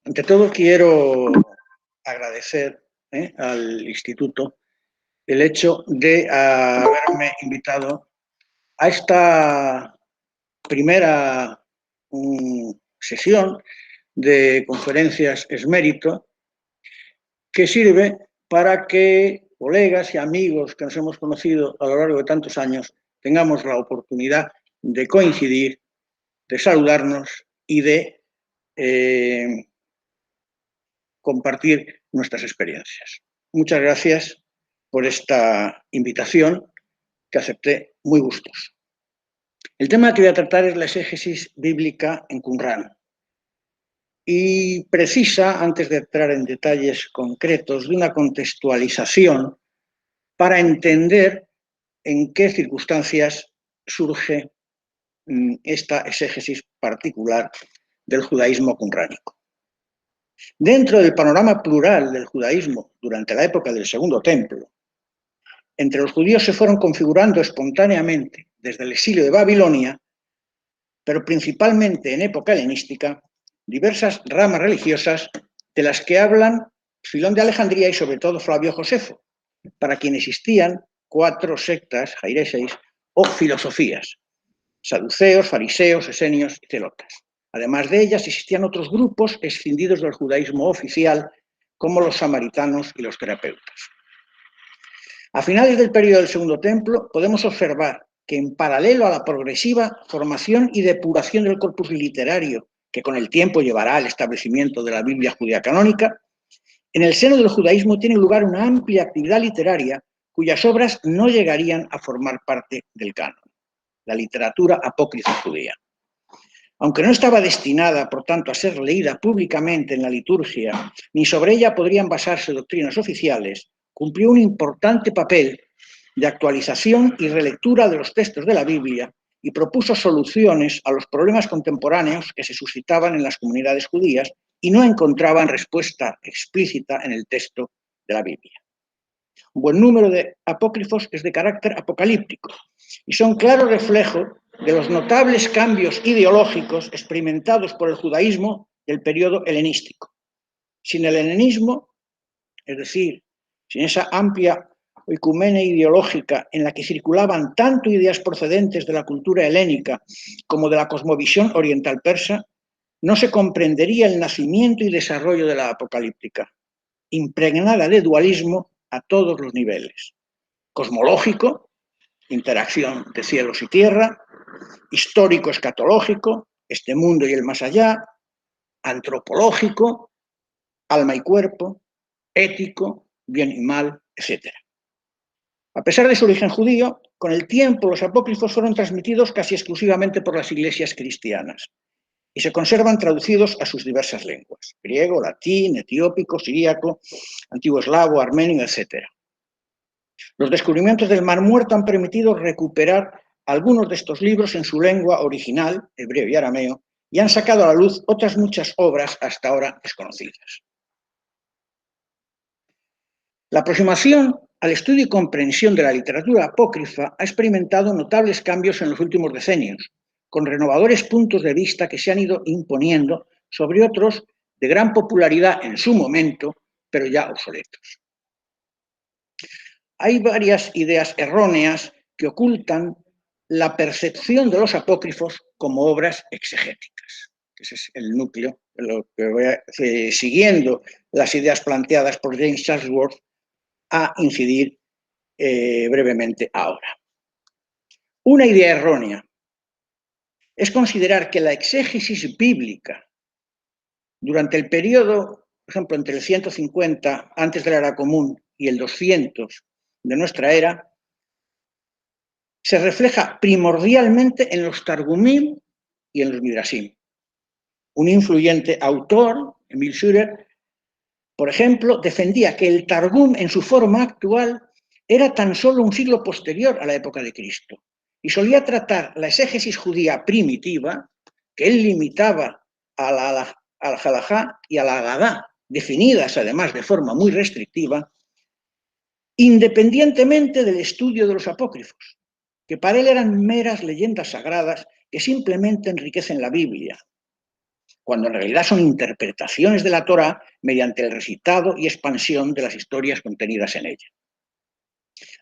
Ante todo quiero agradecer al Instituto el hecho de haberme invitado a esta primera sesión de conferencias Esmérito, que sirve para que colegas y amigos que nos hemos conocido a lo largo de tantos años tengamos la oportunidad de coincidir, de saludarnos y de compartir nuestras experiencias. Muchas gracias por esta invitación que acepté muy gustoso. El tema que voy a tratar es la exégesis bíblica en Qumrán y precisa, antes de entrar en detalles concretos, de una contextualización para entender en qué circunstancias surge esta exégesis particular del judaísmo qumránico. Dentro del panorama plural del judaísmo durante la época del Segundo Templo, entre los judíos se fueron configurando espontáneamente desde el exilio de Babilonia, pero principalmente en época helenística, diversas ramas religiosas de las que hablan Filón de Alejandría y sobre todo Flavio Josefo, para quien existían 4 sectas, jaireseis, o filosofías: saduceos, fariseos, esenios y celotas. Además de ellas, existían otros grupos escindidos del judaísmo oficial, como los samaritanos y los terapeutas. A finales del periodo del Segundo Templo, podemos observar que, en paralelo a la progresiva formación y depuración del corpus literario, que con el tiempo llevará al establecimiento de la Biblia judía canónica, en el seno del judaísmo tiene lugar una amplia actividad literaria cuyas obras no llegarían a formar parte del canon, la literatura apócrifa judía. Aunque no estaba destinada, por tanto, a ser leída públicamente en la liturgia, ni sobre ella podrían basarse doctrinas oficiales, cumplió un importante papel de actualización y relectura de los textos de la Biblia y propuso soluciones a los problemas contemporáneos que se suscitaban en las comunidades judías y no encontraban respuesta explícita en el texto de la Biblia. Un buen número de apócrifos es de carácter apocalíptico y son claro reflejo de los notables cambios ideológicos experimentados por el judaísmo del periodo helenístico. Sin el helenismo, es decir, sin esa amplia ecumene ideológica en la que circulaban tanto ideas procedentes de la cultura helénica como de la cosmovisión oriental persa, no se comprendería el nacimiento y desarrollo de la apocalíptica, impregnada de dualismo a todos los niveles: cosmológico, interacción de cielos y tierra; histórico escatológico, este mundo y el más allá; antropológico, alma y cuerpo; ético, bien y mal, etc. A pesar de su origen judío, con el tiempo los apócrifos fueron transmitidos casi exclusivamente por las iglesias cristianas y se conservan traducidos a sus diversas lenguas: griego, latín, etiópico, siríaco, antiguo eslavo, armenio, etc. Los descubrimientos del Mar Muerto han permitido recuperar algunos de estos libros en su lengua original, hebreo y arameo, y han sacado a la luz otras muchas obras hasta ahora desconocidas. La aproximación al estudio y comprensión de la literatura apócrifa ha experimentado notables cambios en los últimos decenios, con renovadores puntos de vista que se han ido imponiendo sobre otros de gran popularidad en su momento, pero ya obsoletos. Hay varias ideas erróneas que ocultan la percepción de los apócrifos como obras exegéticas. Ese es el núcleo de lo que voy a, siguiendo las ideas planteadas por James Chatsworth, a incidir brevemente ahora. Una idea errónea es considerar que la exégesis bíblica durante el periodo, por ejemplo, entre el 150 antes de la era común y el 200 de nuestra era, se refleja primordialmente en los Targumim y en los Midrashim. Un influyente autor, Emil Schürer, por ejemplo, defendía que el Targum en su forma actual era tan solo un siglo posterior a la época de Cristo y solía tratar la exégesis judía primitiva, que él limitaba al halajá y a la agadá, definidas además de forma muy restrictiva, independientemente del estudio de los apócrifos, que para él eran meras leyendas sagradas que simplemente enriquecen la Biblia. cuando en realidad son interpretaciones de la Torá mediante el recitado y expansión de las historias contenidas en ella,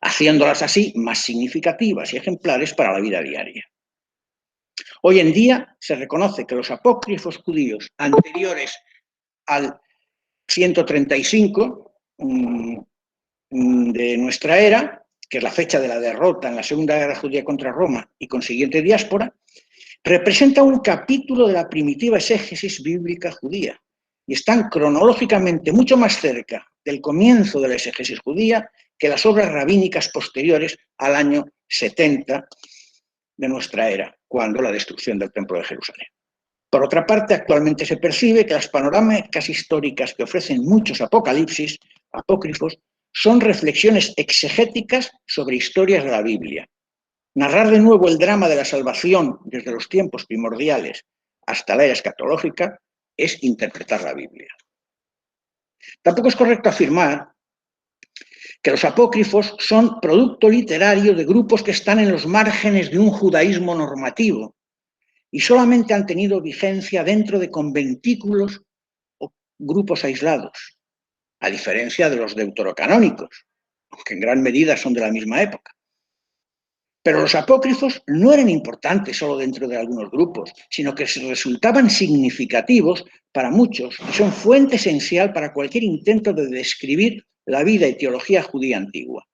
haciéndolas así más significativas y ejemplares para la vida diaria. Hoy en día se reconoce que los apócrifos judíos anteriores al 135 de nuestra era, que es la fecha de la derrota en la Segunda Guerra Judía contra Roma y consiguiente diáspora, representa un capítulo de la primitiva exégesis bíblica judía y están cronológicamente mucho más cerca del comienzo de la exégesis judía que las obras rabínicas posteriores al año 70 de nuestra era, cuando la destrucción del Templo de Jerusalén. Por otra parte, actualmente se percibe que las panorámicas históricas que ofrecen muchos apocalipsis apócrifos son reflexiones exegéticas sobre historias de la Biblia. Narrar de nuevo el drama de la salvación desde los tiempos primordiales hasta la era escatológica es interpretar la Biblia. Tampoco es correcto afirmar que los apócrifos son producto literario de grupos que están en los márgenes de un judaísmo normativo y solamente han tenido vigencia dentro de conventículos o grupos aislados, a diferencia de los deuterocanónicos, aunque en gran medida son de la misma época. Pero los apócrifos no eran importantes solo dentro de algunos grupos, sino que resultaban significativos para muchos y son fuente esencial para cualquier intento de describir la vida y teología judía antigua.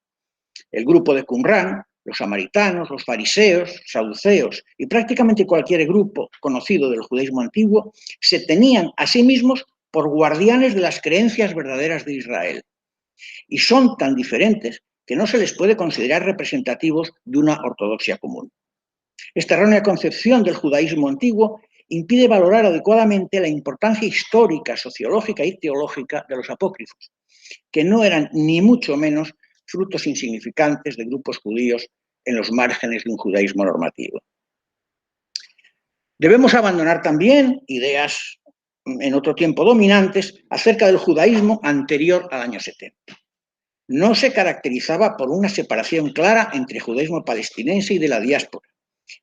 El grupo de Qumran, los samaritanos, los fariseos, saduceos y prácticamente cualquier grupo conocido del judaísmo antiguo se tenían a sí mismos por guardianes de las creencias verdaderas de Israel. Y son tan diferentes que no se les puede considerar representativos de una ortodoxia común. Esta errónea concepción del judaísmo antiguo impide valorar adecuadamente la importancia histórica, sociológica y teológica de los apócrifos, que no eran ni mucho menos frutos insignificantes de grupos judíos en los márgenes de un judaísmo normativo. Debemos abandonar también ideas en otro tiempo dominantes acerca del judaísmo anterior al año 70. No se caracterizaba por una separación clara entre judaísmo palestinense y de la diáspora,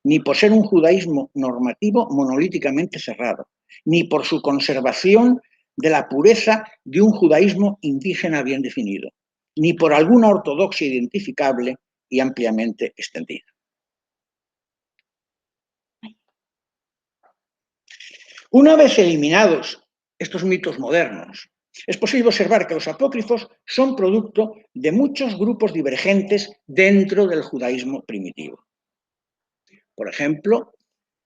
ni por ser un judaísmo normativo monolíticamente cerrado, ni por su conservación de la pureza de un judaísmo indígena bien definido, ni por alguna ortodoxia identificable y ampliamente extendida. Una vez eliminados estos mitos modernos, es posible observar que los apócrifos son producto de muchos grupos divergentes dentro del judaísmo primitivo. Por ejemplo,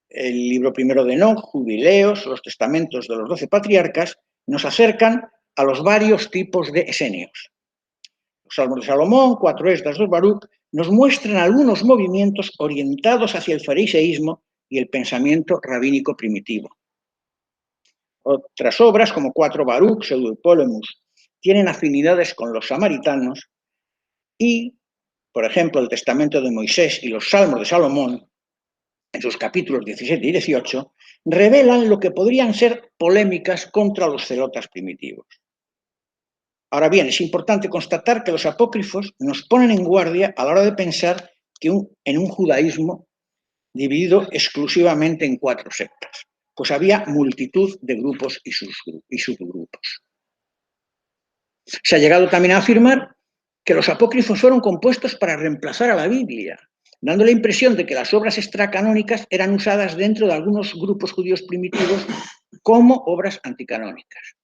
el libro primero de Enoc, Jubileos, los testamentos de los 12 patriarcas, nos acercan a los varios tipos de esenios. Los Salmos de Salomón, 4 Esdras, 2 Baruch, nos muestran algunos movimientos orientados hacia el fariseísmo y el pensamiento rabínico primitivo. Otras obras, como 4 Baruch, Pseudo-Polemus, tienen afinidades con los samaritanos y, por ejemplo, el Testamento de Moisés y los Salmos de Salomón, en sus capítulos 17 y 18, revelan lo que podrían ser polémicas contra los celotas primitivos. Ahora bien, es importante constatar que los apócrifos nos ponen en guardia a la hora de pensar en un judaísmo dividido exclusivamente en 4 sectas, pues había multitud de grupos y subgrupos. Se ha llegado también a afirmar que los apócrifos fueron compuestos para reemplazar a la Biblia, dando la impresión de que las obras extracanónicas eran usadas dentro de algunos grupos judíos primitivos como obras anticanónicas.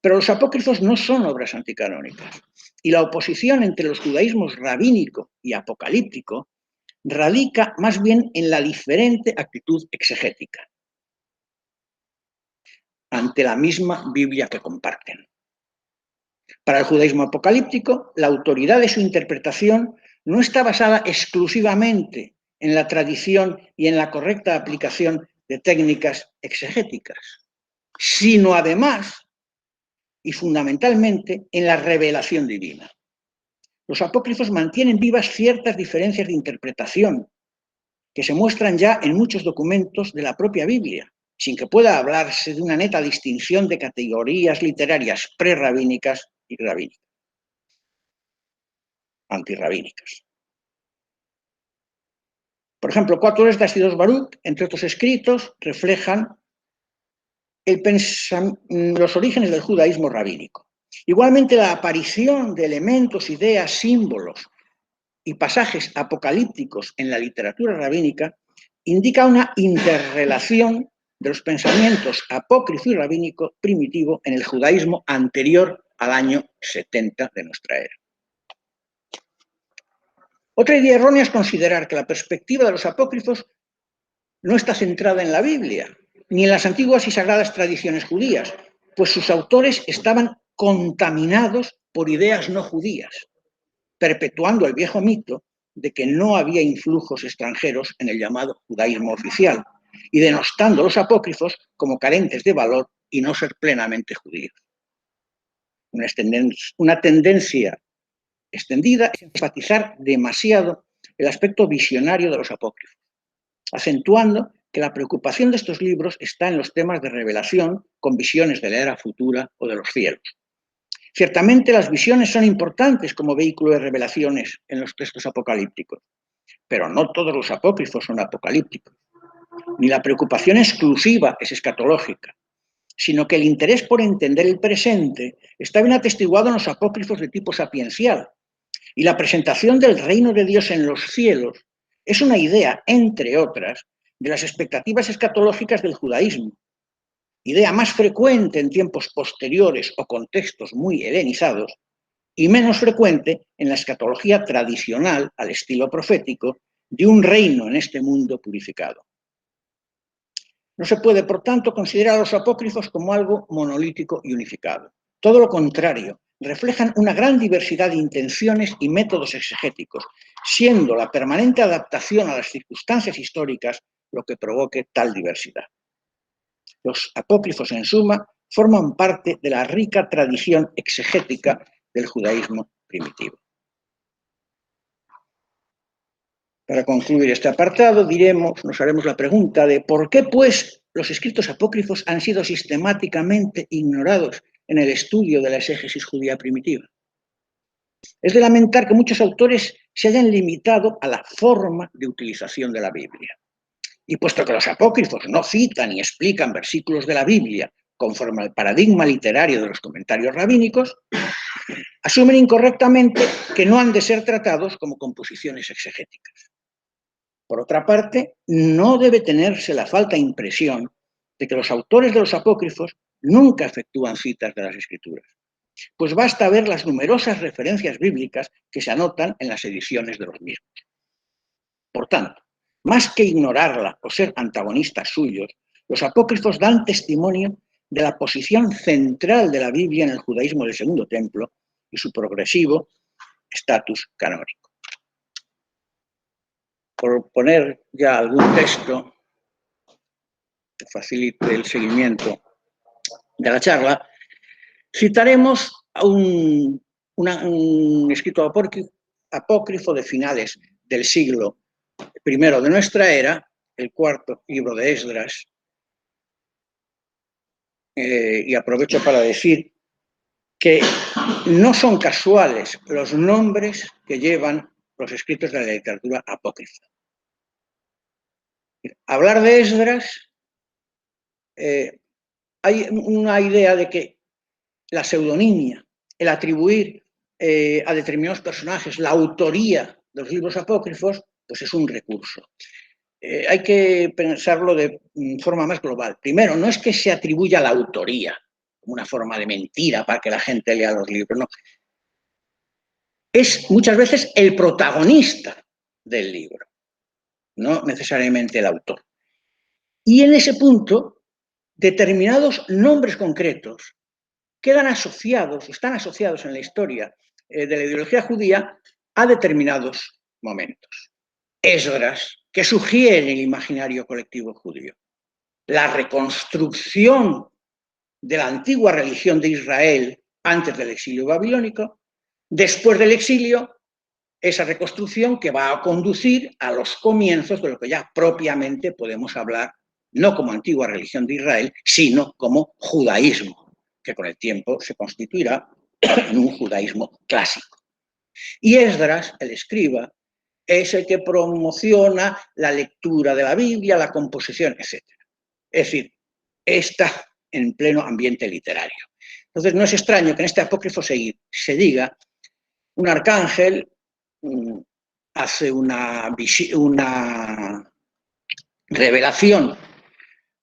Pero los apócrifos no son obras anticanónicas, y la oposición entre los judaísmos rabínico y apocalíptico radica más bien en la diferente actitud exegética ante la misma Biblia que comparten. Para el judaísmo apocalíptico, la autoridad de su interpretación no está basada exclusivamente en la tradición y en la correcta aplicación de técnicas exegéticas, sino además y fundamentalmente en la revelación divina. Los apócrifos mantienen vivas ciertas diferencias de interpretación que se muestran ya en muchos documentos de la propia Biblia, sin que pueda hablarse de una neta distinción de categorías literarias prerrabínicas y rabínicas, antirrabínicas. Por ejemplo, 4 Esdras y 2 Baruch, entre otros escritos, reflejan los orígenes del judaísmo rabínico. Igualmente, la aparición de elementos, ideas, símbolos y pasajes apocalípticos en la literatura rabínica indica una interrelación de los pensamientos apócrifo y rabínico primitivo en el judaísmo anterior al año 70 de nuestra era. Otra idea errónea es considerar que la perspectiva de los apócrifos no está centrada en la Biblia, ni en las antiguas y sagradas tradiciones judías, pues sus autores estaban contaminados por ideas no judías, perpetuando el viejo mito de que no había influjos extranjeros en el llamado judaísmo oficial, y denostando a los apócrifos como carentes de valor y no ser plenamente judíos. Una tendencia extendida es enfatizar demasiado el aspecto visionario de los apócrifos, acentuando que la preocupación de estos libros está en los temas de revelación con visiones de la era futura o de los cielos. Ciertamente las visiones son importantes como vehículo de revelaciones en los textos apocalípticos, pero no todos los apócrifos son apocalípticos. Ni la preocupación exclusiva es escatológica, sino que el interés por entender el presente está bien atestiguado en los apócrifos de tipo sapiencial, y la presentación del reino de Dios en los cielos es una idea, entre otras, de las expectativas escatológicas del judaísmo, idea más frecuente en tiempos posteriores o contextos muy helenizados y menos frecuente en la escatología tradicional al estilo profético de un reino en este mundo purificado. No se puede, por tanto, considerar a los apócrifos como algo monolítico y unificado. Todo lo contrario, reflejan una gran diversidad de intenciones y métodos exegéticos, siendo la permanente adaptación a las circunstancias históricas lo que provoque tal diversidad. Los apócrifos, en suma, forman parte de la rica tradición exegética del judaísmo primitivo. Para concluir este apartado, nos haremos la pregunta de por qué, pues, los escritos apócrifos han sido sistemáticamente ignorados en el estudio de la exégesis judía primitiva. Es de lamentar que muchos autores se hayan limitado a la forma de utilización de la Biblia. Y puesto que los apócrifos no citan ni explican versículos de la Biblia conforme al paradigma literario de los comentarios rabínicos, asumen incorrectamente que no han de ser tratados como composiciones exegéticas. Por otra parte, no debe tenerse la falsa impresión de que los autores de los apócrifos nunca efectúan citas de las Escrituras, pues basta ver las numerosas referencias bíblicas que se anotan en las ediciones de los mismos. Por tanto, más que ignorarla o ser antagonistas suyos, los apócrifos dan testimonio de la posición central de la Biblia en el judaísmo del Segundo Templo y su progresivo estatus canónico. Por poner ya algún texto que facilite el seguimiento de la charla, citaremos a un escrito apócrifo de finales del siglo I de nuestra era, el cuarto libro de Esdras, y aprovecho para decir que no son casuales los nombres que llevan los escritos de la literatura apócrifa. Hablar de Esdras, hay una idea de que la pseudonimia, el atribuir a determinados personajes la autoría de los libros apócrifos, pues es un recurso. Hay que pensarlo de forma más global. Primero, no es que se atribuya la autoría como una forma de mentira para que la gente lea los libros, no. Es muchas veces el protagonista del libro, no necesariamente el autor. Y en ese punto, determinados nombres concretos están asociados en la historia de la ideología judía a determinados momentos. Esdras, que sugiere el imaginario colectivo judío. La reconstrucción de la antigua religión de Israel antes del exilio babilónico, después del exilio, esa reconstrucción que va a conducir a los comienzos de lo que ya propiamente podemos hablar, no como antigua religión de Israel, sino como judaísmo, que con el tiempo se constituirá en un judaísmo clásico. Y Esdras, el escriba, es el que promociona la lectura de la Biblia, la composición, etc. Es decir, esta en pleno ambiente literario. Entonces no es extraño que en este apócrifo se diga un arcángel hace una revelación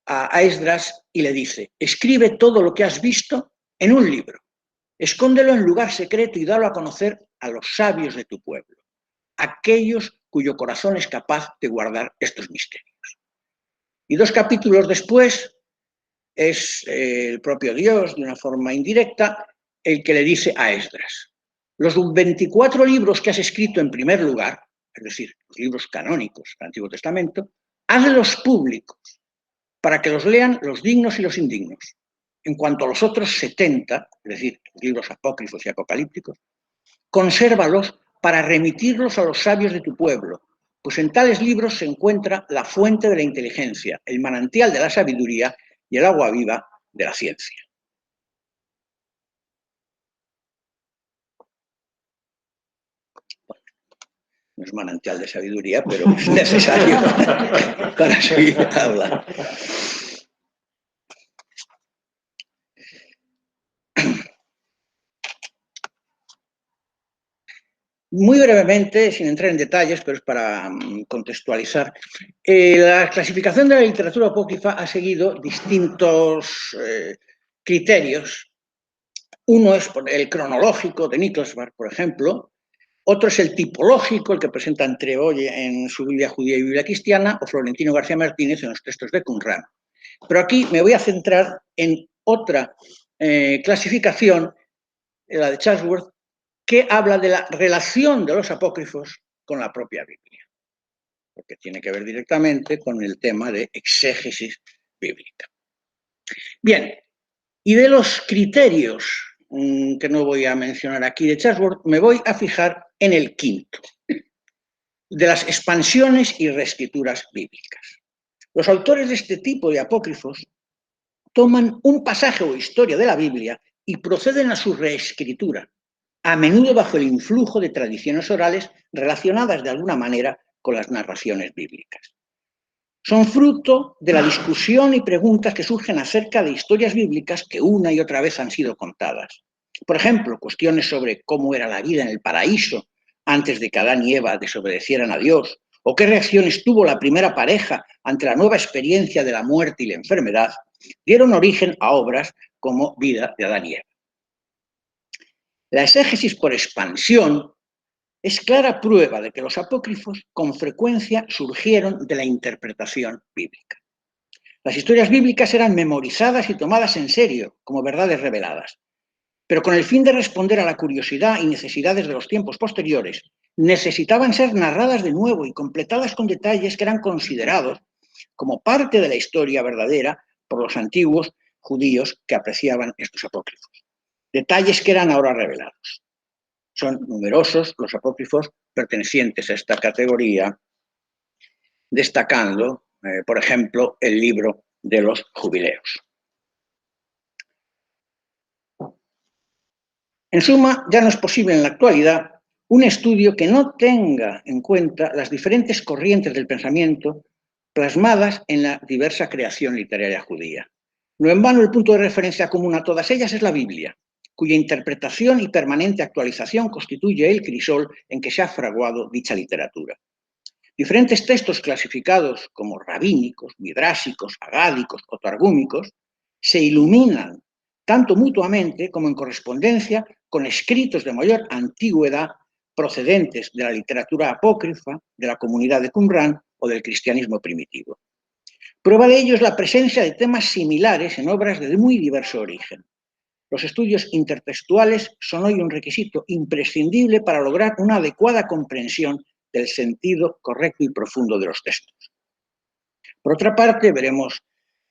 a Esdras y le dice: escribe todo lo que has visto en un libro, escóndelo en lugar secreto y dalo a conocer a los sabios de tu pueblo, aquellos cuyo corazón es capaz de guardar estos misterios. Y 2 capítulos después es el propio Dios, de una forma indirecta, el que le dice a Esdras: los 24 libros que has escrito en primer lugar, es decir, los libros canónicos del Antiguo Testamento, hazlos públicos para que los lean los dignos y los indignos. En cuanto a los otros 70, es decir, los libros apócrifos y apocalípticos, consérvalos para remitirlos a los sabios de tu pueblo, pues en tales libros se encuentra la fuente de la inteligencia, el manantial de la sabiduría y el agua viva de la ciencia. Bueno, no es manantial de sabiduría, pero es necesario para seguir hablando. Muy brevemente, sin entrar en detalles, pero es para contextualizar, la clasificación de la literatura apócrifa ha seguido distintos criterios. Uno es el cronológico de Nicolsburg, por ejemplo. Otro es el tipológico, el que presentan Trebolle en su Biblia judía y Biblia cristiana, o Florentino García Martínez en los textos de Qumran. Pero aquí me voy a centrar en otra clasificación, la de Chatsworth, que habla de la relación de los apócrifos con la propia Biblia, porque tiene que ver directamente con el tema de exégesis bíblica. Bien, y de los criterios que no voy a mencionar aquí de Chatsworth, me voy a fijar en el quinto, de las expansiones y reescrituras bíblicas. Los autores de este tipo de apócrifos toman un pasaje o historia de la Biblia y proceden a su reescritura, a menudo bajo el influjo de tradiciones orales relacionadas de alguna manera con las narraciones bíblicas. Son fruto de la discusión y preguntas que surgen acerca de historias bíblicas que una y otra vez han sido contadas. Por ejemplo, cuestiones sobre cómo era la vida en el paraíso antes de que Adán y Eva desobedecieran a Dios, o qué reacciones tuvo la primera pareja ante la nueva experiencia de la muerte y la enfermedad, dieron origen a obras como Vida de Adán y Eva. La exégesis por expansión es clara prueba de que los apócrifos con frecuencia surgieron de la interpretación bíblica. Las historias bíblicas eran memorizadas y tomadas en serio como verdades reveladas, pero con el fin de responder a la curiosidad y necesidades de los tiempos posteriores, necesitaban ser narradas de nuevo y completadas con detalles que eran considerados como parte de la historia verdadera por los antiguos judíos que apreciaban estos apócrifos. Detalles que eran ahora revelados. Son numerosos los apócrifos pertenecientes a esta categoría, destacando, por ejemplo, el libro de los jubileos. En suma, ya no es posible en la actualidad un estudio que no tenga en cuenta las diferentes corrientes del pensamiento plasmadas en la diversa creación literaria judía. No en vano el punto de referencia común a todas ellas es la Biblia, cuya interpretación y permanente actualización constituye el crisol en que se ha fraguado dicha literatura. Diferentes textos clasificados como rabínicos, midrásicos, agádicos o targúmicos se iluminan tanto mutuamente como en correspondencia con escritos de mayor antigüedad procedentes de la literatura apócrifa, de la comunidad de Qumran o del cristianismo primitivo. Prueba de ello es la presencia de temas similares en obras de muy diverso origen. Los estudios intertextuales son hoy un requisito imprescindible para lograr una adecuada comprensión del sentido correcto y profundo de los textos. Por otra parte, veremos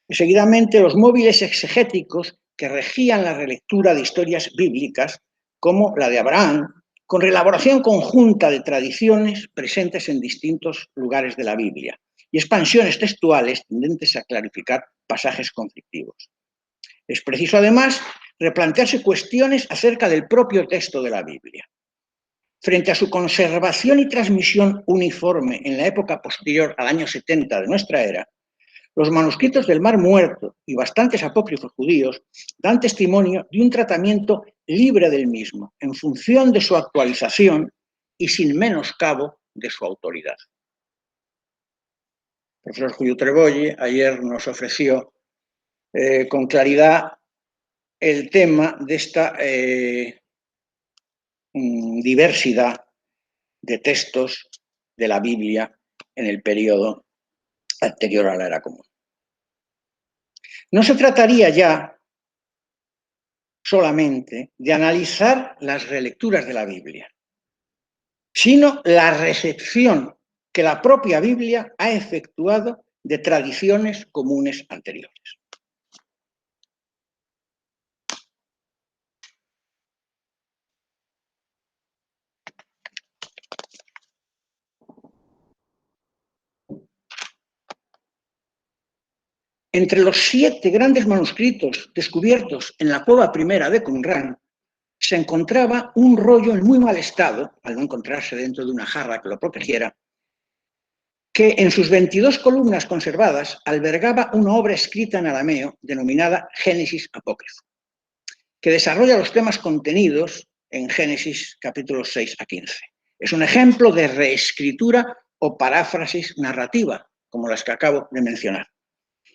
seguidamente los móviles exegéticos que regían la relectura de historias bíblicas, como la de Abraham, con reelaboración conjunta de tradiciones presentes en distintos lugares de la Biblia, y expansiones textuales tendentes a clarificar pasajes conflictivos. Es preciso, además, replantearse cuestiones acerca del propio texto de la Biblia. Frente a su conservación y transmisión uniforme en la época posterior al año 70 de nuestra era, Los manuscritos del Mar Muerto y bastantes apócrifos judíos dan testimonio de un tratamiento libre del mismo, en función de su actualización y sin menoscabo de su autoridad. El profesor Julio Trebolle ayer nos ofreció con claridad el tema de esta diversidad de textos de la Biblia en el periodo anterior a la era común. No se trataría ya solamente de analizar las relecturas de la Biblia, sino la recepción que la propia Biblia ha efectuado de tradiciones comunes anteriores. Entre los 7 grandes manuscritos descubiertos en la cueva primera de Qumrán, se encontraba un rollo en muy mal estado, al no encontrarse dentro de una jarra que lo protegiera, que en sus 22 columnas conservadas albergaba una obra escrita en arameo denominada Génesis Apócrifo, que desarrolla los temas contenidos en Génesis capítulos 6 a 15. Es un ejemplo de reescritura o paráfrasis narrativa, como las que acabo de mencionar,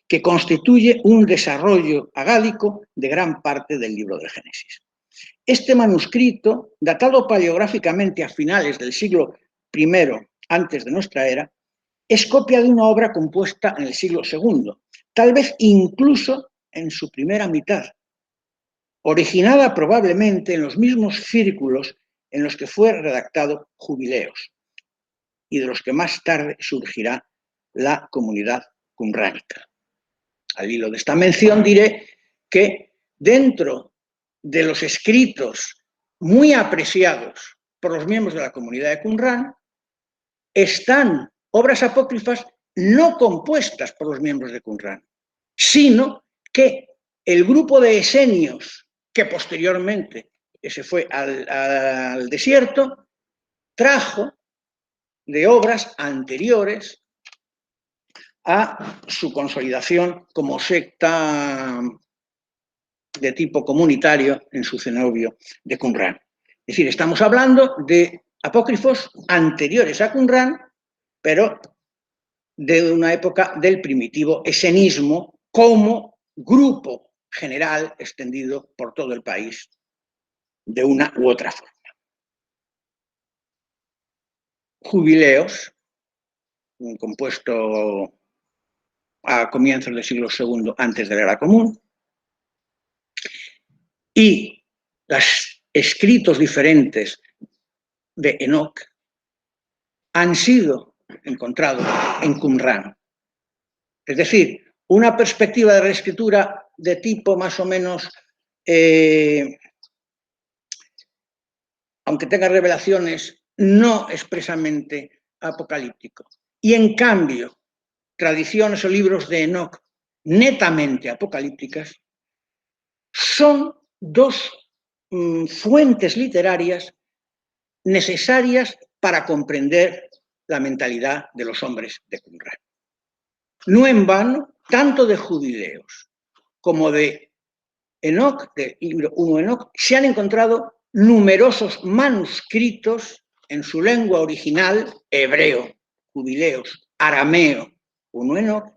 que constituye un desarrollo agádico de gran parte del libro del Génesis. Este manuscrito, datado paleográficamente a finales del siglo I antes de nuestra era, es copia de una obra compuesta en el siglo II, tal vez incluso en su primera mitad, originada probablemente en los mismos círculos en los que fue redactado Jubileos y de los que más tarde surgirá la comunidad qumránica. Al hilo de esta mención diré que dentro de los escritos muy apreciados por los miembros de la comunidad de Qumrán están obras apócrifas no compuestas por los miembros de Qumrán, sino que el grupo de esenios que posteriormente se fue al desierto trajo de obras anteriores a su consolidación como secta de tipo comunitario en su cenobio de Qumrán. Es decir, estamos hablando de apócrifos anteriores a Qumrán, pero de una época del primitivo esenismo como grupo general extendido por todo el país de una u otra forma. Jubileos, compuesto a comienzos del siglo II antes de la era común, y los escritos diferentes de Enoc han sido encontrados en Qumrán. Es decir, una perspectiva de reescritura de tipo más o menos, aunque tenga revelaciones, no expresamente apocalíptico. Y en cambio, tradiciones o libros de Enoc netamente apocalípticas son dos fuentes literarias necesarias para comprender la mentalidad de los hombres de Qumrán. No en vano, tanto de Jubileos como de Enoc, del libro 1 Enoc, se han encontrado numerosos manuscritos en su lengua original, hebreo, Jubileos, arameo, 1 Enoc,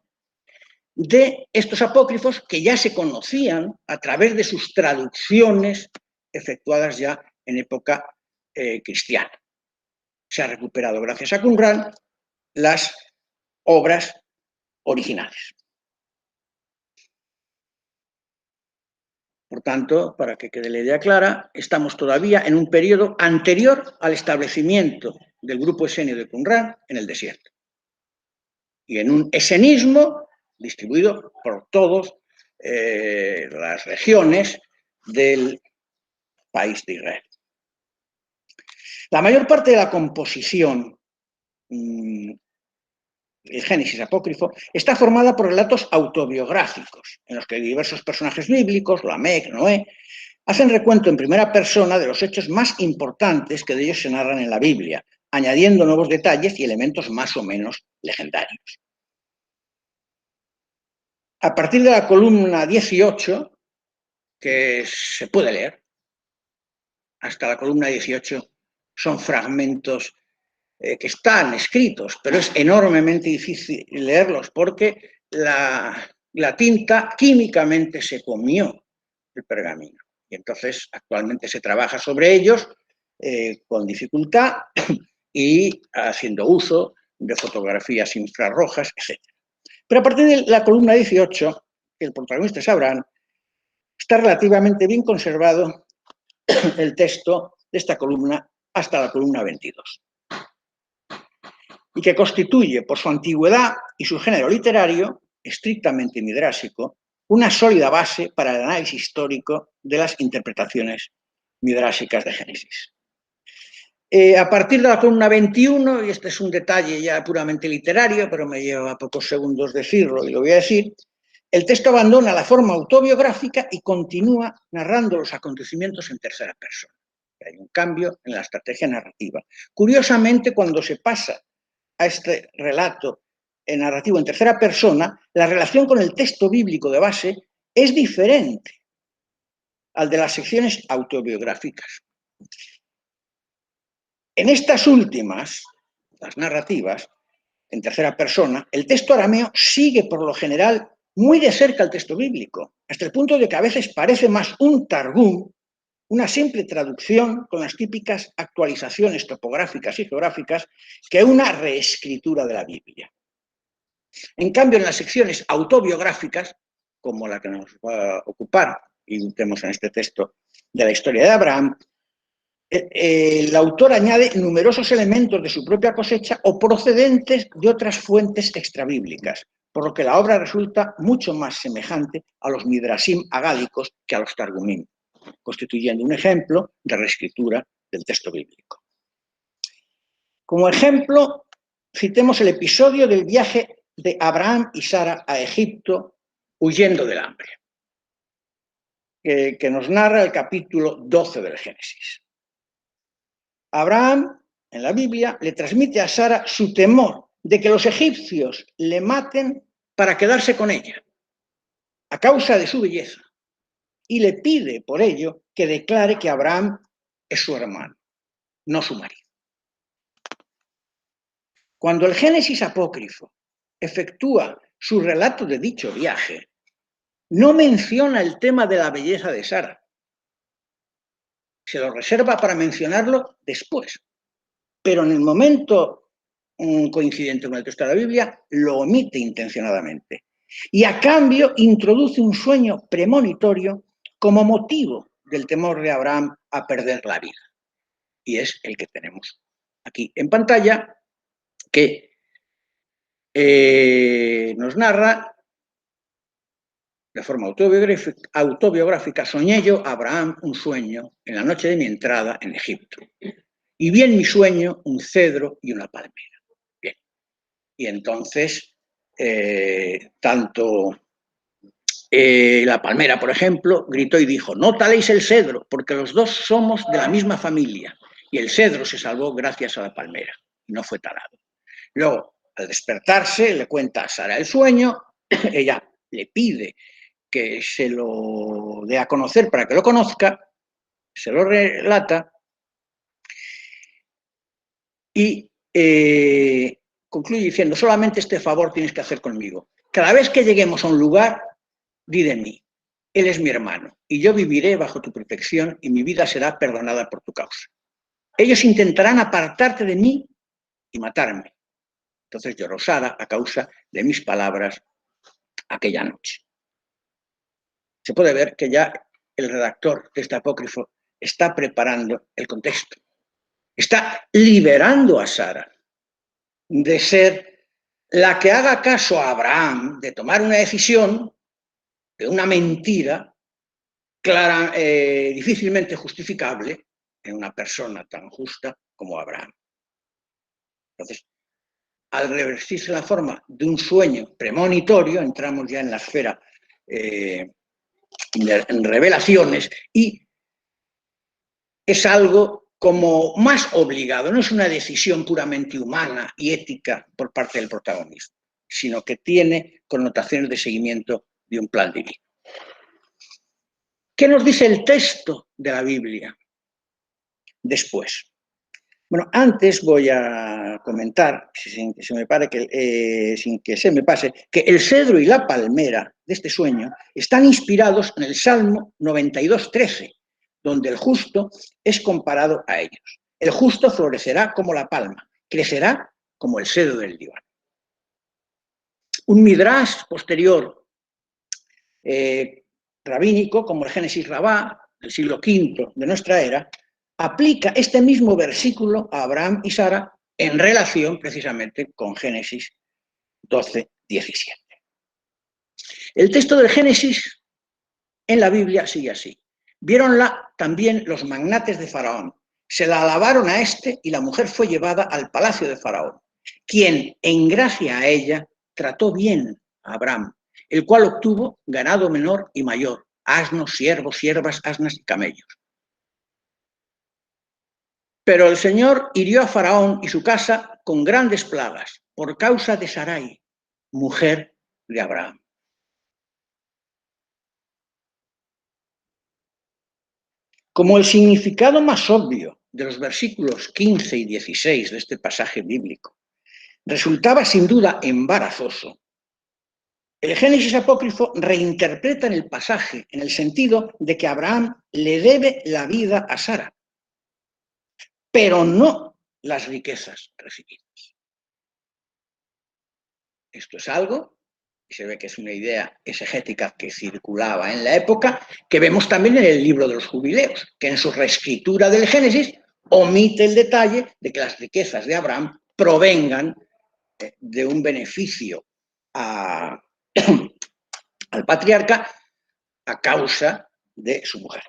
de estos apócrifos que ya se conocían a través de sus traducciones efectuadas ya en época cristiana. Se ha recuperado, gracias a Qumrán, las obras originales. Por tanto, para que quede la idea clara, estamos todavía en un periodo anterior al establecimiento del grupo esenio de Qumrán en el desierto. Y en un esenismo distribuido por todas las regiones del país de Israel. La mayor parte de la composición el Génesis apócrifo, está formada por relatos autobiográficos, en los que diversos personajes bíblicos, Lamec, Noé, hacen recuento en primera persona de los hechos más importantes que de ellos se narran en la Biblia, añadiendo nuevos detalles y elementos más o menos legendarios. a partir de la columna 18, que se puede leer, hasta la columna 18 son fragmentos que están escritos, pero es enormemente difícil leerlos porque la tinta químicamente se comió el pergamino. Y entonces actualmente se trabaja sobre ellos con dificultad y haciendo uso de fotografías infrarrojas, etc. Pero a partir de la columna 18, que el protagonista es Abraham, está relativamente bien conservado el texto de esta columna hasta la columna 22, y que constituye, por su antigüedad y su género literario, estrictamente midrásico, una sólida base para el análisis histórico de las interpretaciones midrásicas de Génesis. A partir de la columna 21, y este es un detalle ya puramente literario, pero me lleva pocos segundos decirlo y lo voy a decir, el texto abandona la forma autobiográfica y continúa narrando los acontecimientos en tercera persona. Hay un cambio en la estrategia narrativa. Curiosamente, cuando se pasa a este relato narrativo en tercera persona, la relación con el texto bíblico de base es diferente al de las secciones autobiográficas. En estas últimas, las narrativas, en tercera persona, el texto arameo sigue por lo general muy de cerca al texto bíblico, hasta el punto de que a veces parece más un targum, una simple traducción con las típicas actualizaciones topográficas y geográficas, que una reescritura de la Biblia. En cambio, en las secciones autobiográficas, como la que nos va a ocupar, y vemos en este texto de la historia de Abraham, el autor añade numerosos elementos de su propia cosecha o procedentes de otras fuentes extrabíblicas, por lo que la obra resulta mucho más semejante a los midrashim agádicos que a los targumim, constituyendo un ejemplo de reescritura del texto bíblico. Como ejemplo, citemos el episodio del viaje de Abraham y Sara a Egipto huyendo del hambre, que nos narra el capítulo 12 del Génesis. Abraham, en la Biblia, le transmite a Sara su temor de que los egipcios le maten para quedarse con ella, a causa de su belleza, y le pide por ello que declare que Abraham es su hermano, no su marido. Cuando el Génesis apócrifo efectúa su relato de dicho viaje, no menciona el tema de la belleza de Sara. Se lo reserva para mencionarlo después. Pero en el momento coincidente con el texto de la Biblia, lo omite intencionadamente. Y a cambio introduce un sueño premonitorio como motivo del temor de Abraham a perder la vida. Y es el que tenemos aquí en pantalla, que nos narra de forma autobiográfica: soñé yo, Abraham, un sueño en la noche de mi entrada en Egipto. Y vi en mi sueño un cedro y una palmera. Bien. Y entonces, la palmera, por ejemplo, gritó y dijo: no taléis el cedro, porque los dos somos de la misma familia. Y el cedro se salvó gracias a la palmera, y no fue talado. Luego, al despertarse, le cuenta a Sara el sueño, ella le pide que se lo dé a conocer para que lo conozca, se lo relata y concluye diciendo: solamente este favor tienes que hacer conmigo. Cada vez que lleguemos a un lugar, di de mí: él es mi hermano, y yo viviré bajo tu protección y mi vida será perdonada por tu causa. Ellos intentarán apartarte de mí y matarme. Entonces lloró Sara a causa de mis palabras aquella noche. Se puede ver que ya el redactor de este apócrifo está preparando el contexto. Está liberando a Sara de ser la que haga caso a Abraham, de tomar una decisión de una mentira clara, difícilmente justificable en una persona tan justa como Abraham. Entonces, al revertirse la forma de un sueño premonitorio, entramos ya en la esfera en revelaciones, y es algo como más obligado, no es una decisión puramente humana y ética por parte del protagonista, sino que tiene connotaciones de seguimiento de un plan divino. ¿Qué nos dice el texto de la Biblia después? Bueno, antes voy a comentar, sin que se me pase, que el cedro y la palmera de este sueño están inspirados en el Salmo 92:13, donde el justo es comparado a ellos. El justo florecerá como la palma, crecerá como el cedro del Líbano. Un midrash posterior rabínico, como el Génesis Rabá, del siglo V de nuestra era, aplica este mismo versículo a Abraham y Sara en relación precisamente con Génesis 12:17. El texto del Génesis en la Biblia sigue así. Viéronla también los magnates de Faraón, se la alabaron a éste y la mujer fue llevada al palacio de Faraón, quien, en gracia a ella, trató bien a Abraham, el cual obtuvo ganado menor y mayor, asnos, siervos, siervas, asnas y camellos. Pero el Señor hirió a Faraón y su casa con grandes plagas por causa de Sarai, mujer de Abraham. Como el significado más obvio de los versículos 15 y 16 de este pasaje bíblico resultaba sin duda embarazoso, el Génesis apócrifo reinterpreta en el pasaje en el sentido de que Abraham le debe la vida a Sara, pero no las riquezas recibidas. Esto es algo, y se ve que es una idea exegética que circulaba en la época, que vemos también en el libro de los Jubileos, que en su reescritura del Génesis omite el detalle de que las riquezas de Abraham provengan de un beneficio al patriarca a causa de su mujer.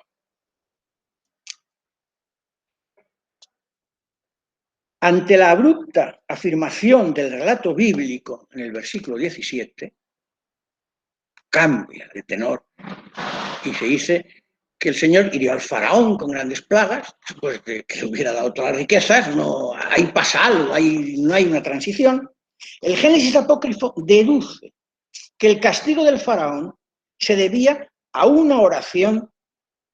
Ante la abrupta afirmación del relato bíblico en el versículo 17, cambia de tenor y se dice que el Señor hirió al faraón con grandes plagas, después de que le hubiera dado todas las riquezas, ahí pasa algo, no hay una transición. El Génesis apócrifo deduce que el castigo del faraón se debía a una oración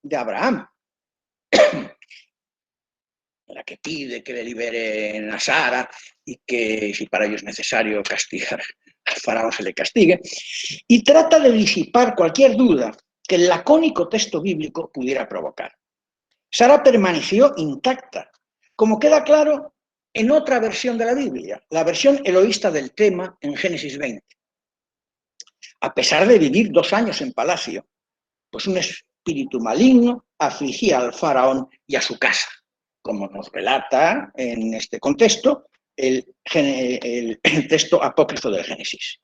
de Abraham, en la que pide que le liberen a Sara y que si para ello es necesario castigar al faraón se le castigue, y trata de disipar cualquier duda que el lacónico texto bíblico pudiera provocar. Sara permaneció intacta, como queda claro en otra versión de la Biblia, la versión eloísta del tema en Génesis 20. A pesar de vivir 2 años en palacio, pues un espíritu maligno afligía al faraón y a su casa, como nos relata en este contexto el texto apócrifo del Génesis.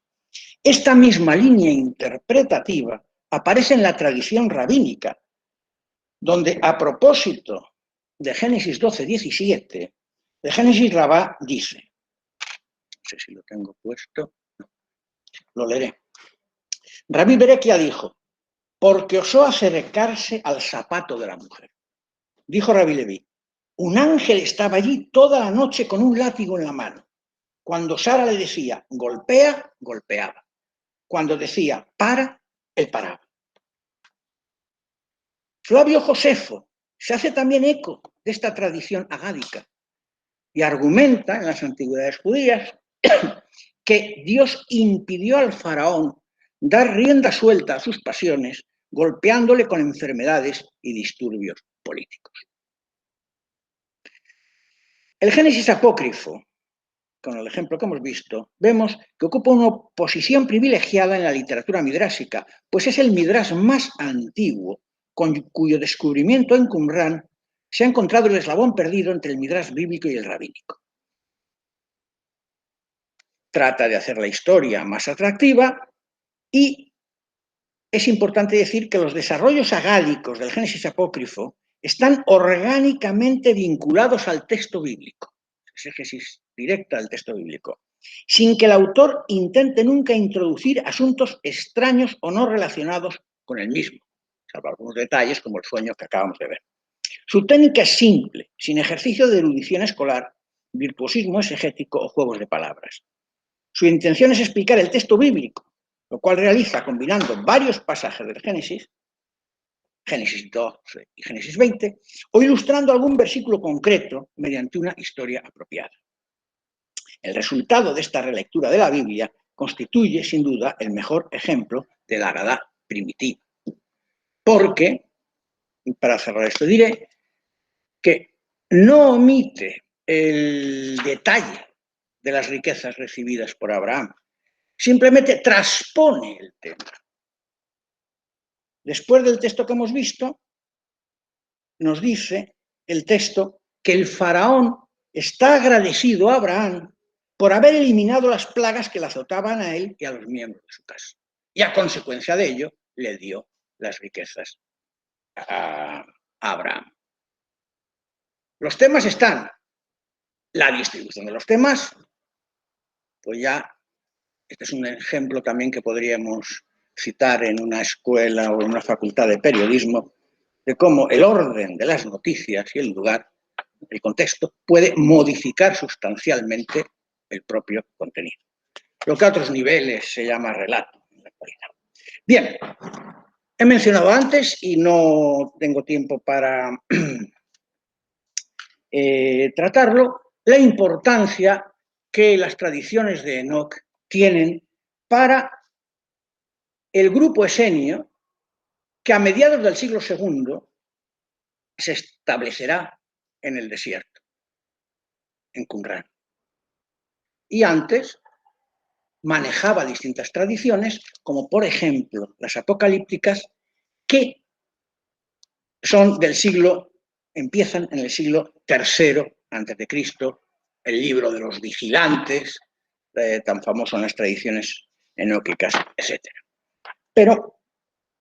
Esta misma línea interpretativa aparece en la tradición rabínica, donde a propósito de Génesis 12:17, el Génesis Rabá dice, no sé si lo tengo puesto, no, lo leeré. Rabí Berequia dijo, porque osó acercarse al zapato de la mujer. Dijo Rabí Leví, un ángel estaba allí toda la noche con un látigo en la mano. Cuando Sara le decía, golpea, golpeaba. Cuando decía, para, él paraba. Flavio Josefo se hace también eco de esta tradición agádica y argumenta en las antigüedades judías que Dios impidió al faraón dar rienda suelta a sus pasiones, golpeándole con enfermedades y disturbios políticos. El Génesis apócrifo, con el ejemplo que hemos visto, vemos que ocupa una posición privilegiada en la literatura midrásica, pues es el midrash más antiguo, con cuyo descubrimiento en Qumrán se ha encontrado el eslabón perdido entre el midrash bíblico y el rabínico. Trata de hacer la historia más atractiva y es importante decir que los desarrollos agádicos del Génesis apócrifo están orgánicamente vinculados al texto bíblico, exégesis directa del texto bíblico, sin que el autor intente nunca introducir asuntos extraños o no relacionados con el mismo, salvo algunos detalles como el sueño que acabamos de ver. Su técnica es simple, sin ejercicio de erudición escolar, virtuosismo exegético o juegos de palabras. Su intención es explicar el texto bíblico, lo cual realiza combinando varios pasajes del Génesis, Génesis 12 y Génesis 20, o ilustrando algún versículo concreto mediante una historia apropiada. El resultado de esta relectura de la Biblia constituye, sin duda, el mejor ejemplo de la Agadá primitiva. Porque, para cerrar esto, diré que no omite el detalle de las riquezas recibidas por Abraham, simplemente transpone el tema. Después del texto que hemos visto, nos dice el texto que el faraón está agradecido a Abraham por haber eliminado las plagas que le azotaban a él y a los miembros de su casa. Y a consecuencia de ello, le dio las riquezas a Abraham. Los temas están. La distribución de los temas, pues ya, este es un ejemplo también que podríamos citar en una escuela o en una facultad de periodismo, de cómo el orden de las noticias y el lugar, el contexto, puede modificar sustancialmente el propio contenido. Lo que a otros niveles se llama relato en la actualidad. Bien, he mencionado antes, y no tengo tiempo para tratarlo, la importancia que las tradiciones de Enoc tienen para el grupo esenio que a mediados del siglo II se establecerá en el desierto, en Qumran. Y antes manejaba distintas tradiciones, como por ejemplo las apocalípticas, que son del siglo, empiezan en el siglo III a.C., el libro de los vigilantes, tan famoso en las tradiciones enóquicas, etc. Pero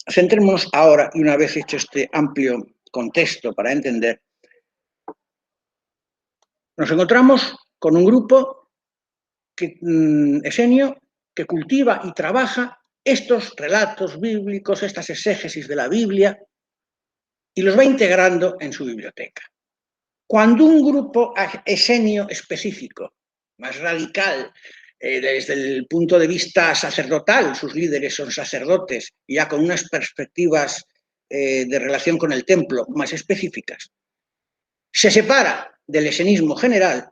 centrémonos ahora, y una vez hecho este amplio contexto para entender, nos encontramos con un grupo esenio que cultiva y trabaja estos relatos bíblicos, estas exégesis de la Biblia, y los va integrando en su biblioteca. Cuando un grupo esenio específico, más radical, desde el punto de vista sacerdotal, sus líderes son sacerdotes, ya con unas perspectivas de relación con el templo más específicas, se separa del esenismo general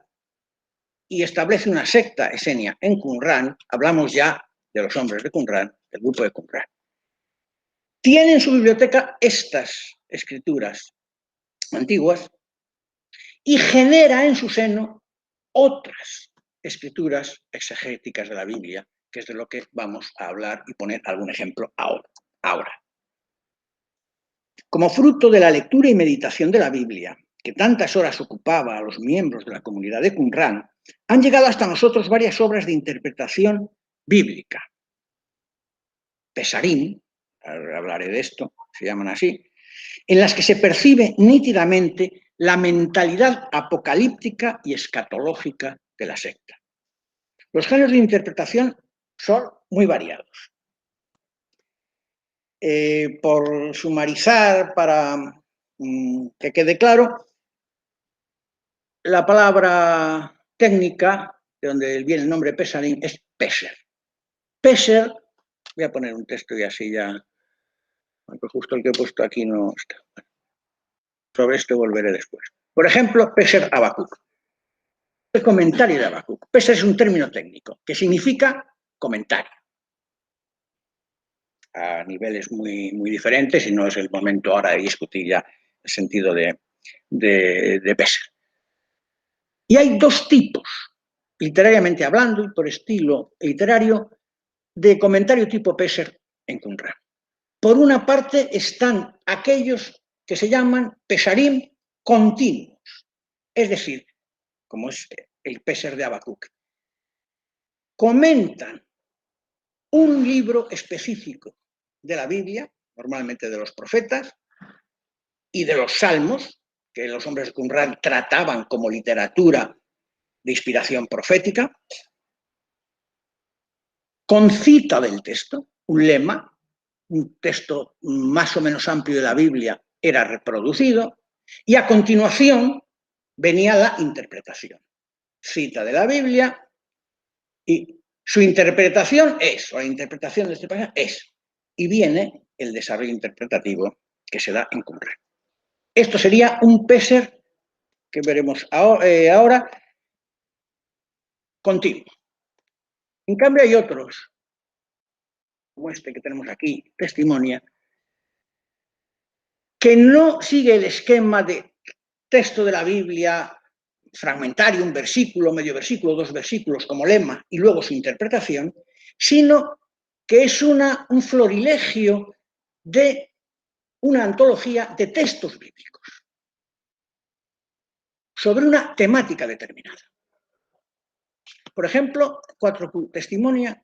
y establece una secta esenia en Qumran. Hablamos ya de los hombres de Qumran, del grupo de Qumran. Tiene en su biblioteca estas escrituras antiguas y genera en su seno otras escrituras exegéticas de la Biblia, que es de lo que vamos a hablar y poner algún ejemplo ahora. Como fruto de la lectura y meditación de la Biblia, que tantas horas ocupaba a los miembros de la comunidad de Qumran, han llegado hasta nosotros varias obras de interpretación bíblica. Pesarim, hablaré de esto, se llaman así, en las que se percibe nítidamente la mentalidad apocalíptica y escatológica de la secta. Los géneros de interpretación son muy variados. Por sumarizar, para que quede claro, la palabra técnica, de donde viene el nombre Pesarim, es Peser. Peser, voy a poner un texto y así ya, aunque justo el que he puesto aquí no está. Sobre esto volveré después. Por ejemplo, Peser Habacuc. El comentario de Habacuc. Peser es un término técnico que significa comentario. A niveles muy, muy diferentes, y no es el momento ahora de discutir ya el sentido de Peser. Y hay dos tipos, literariamente hablando y por estilo literario, de comentario tipo Peser en Qumran. Por una parte están aquellos que se llaman Pesarim continuos, es decir, como es el Peser de Habacuc, comentan un libro específico de la Biblia, normalmente de los profetas y de los salmos, que los hombres de Qumran trataban como literatura de inspiración profética, con cita del texto, un lema, un texto más o menos amplio de la Biblia era reproducido, y a continuación venía la interpretación. Cita de la Biblia y Su interpretación es, o la interpretación de este pasaje es, y viene el desarrollo interpretativo que se da en Qumran. Esto sería un Peser que veremos ahora continuo. En cambio hay otros, como este que tenemos aquí, Testimonia, que no sigue el esquema de texto de la Biblia fragmentario, un versículo, medio versículo, dos versículos como lema y luego su interpretación, sino que es un florilegio de una antología de textos bíblicos sobre una temática determinada. Por ejemplo, 4Q Testimonia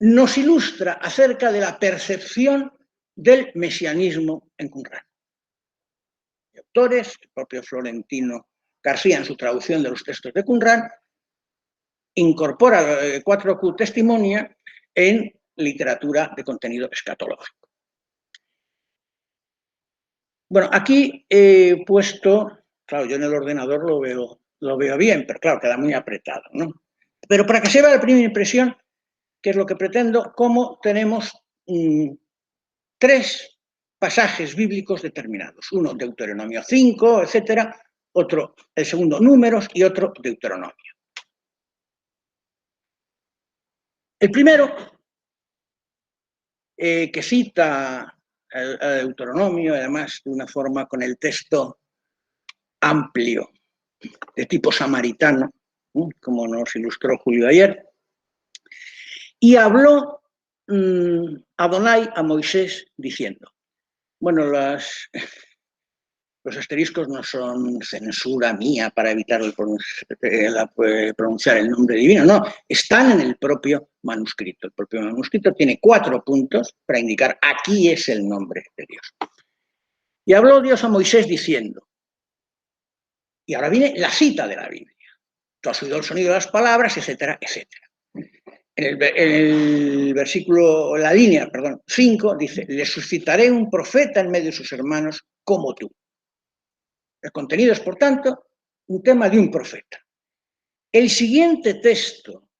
nos ilustra acerca de la percepción del mesianismo en Qumran. Autores, el propio Florentino García en su traducción de los textos de Qumran, incorpora 4Q Testimonia en literatura de contenido escatológico. Bueno, aquí he puesto, claro, yo en el ordenador lo veo bien, pero claro, queda muy apretado, ¿no? Pero para que se vea la primera impresión, que es lo que pretendo, cómo tenemos tres pasajes bíblicos determinados. Uno, Deuteronomio 5, etcétera, otro, el segundo, Números, y otro, Deuteronomio. El primero, que cita a Deuteronomio, además de una forma con el texto amplio, de tipo samaritano, como nos ilustró Julio ayer, y habló Adonai a Moisés diciendo, bueno, los asteriscos no son censura mía para evitar pronunciar el nombre divino, no, están en el propio manuscrito. El propio manuscrito tiene 4 puntos para indicar aquí es el nombre de Dios. Y habló Dios a Moisés diciendo, y ahora viene la cita de la Biblia, tú has oído el sonido de las palabras, etcétera, etcétera. En el versículo, la línea, 5, dice, le suscitaré un profeta en medio de sus hermanos como tú. El contenido es, por tanto, un tema de un profeta. El siguiente texto